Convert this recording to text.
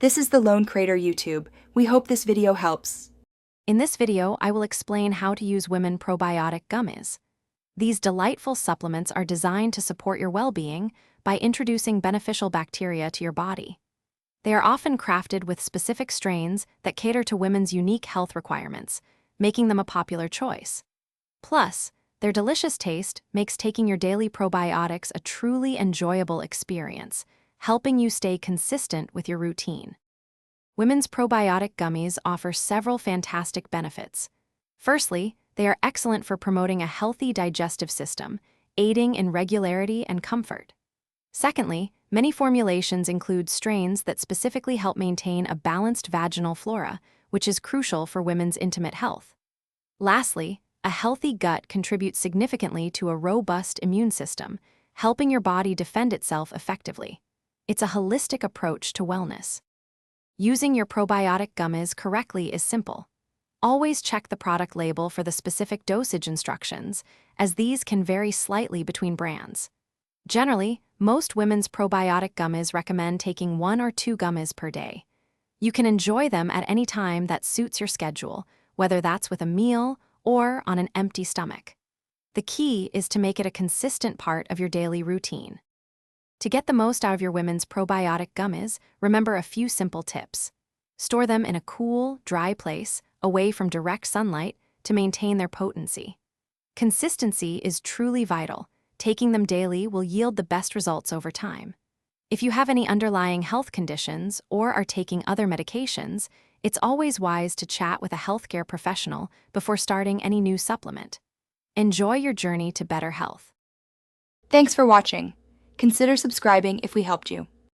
This is the Lone Crater YouTube. We hope this video helps. In this video, I will explain how to use women probiotic gummies. These delightful supplements are designed to support your well-being by introducing beneficial bacteria to your body. They are often crafted with specific strains that cater to women's unique health requirements, making them a popular choice. Plus, their delicious taste makes taking your daily probiotics a truly enjoyable experience, helping you stay consistent with your routine. Women's probiotic gummies offer several fantastic benefits. Firstly, they are excellent for promoting a healthy digestive system, aiding in regularity and comfort. Secondly, many formulations include strains that specifically help maintain a balanced vaginal flora, which is crucial for women's intimate health. Lastly, a healthy gut contributes significantly to a robust immune system, helping your body defend itself effectively. It's a holistic approach to wellness. Using your probiotic gummies correctly is simple. Always check the product label for the specific dosage instructions, as these can vary slightly between brands. Generally, most women's probiotic gummies recommend taking 1 or 2 gummies per day. You can enjoy them at any time that suits your schedule, whether that's with a meal or on an empty stomach. The key is to make it a consistent part of your daily routine. To get the most out of your women's probiotic gummies, remember a few simple tips. Store them in a cool, dry place, away from direct sunlight, to maintain their potency. Consistency is truly vital. Taking them daily will yield the best results over time. If you have any underlying health conditions or are taking other medications, it's always wise to chat with a healthcare professional before starting any new supplement. Enjoy your journey to better health. Thanks for watching. Consider subscribing if we helped you.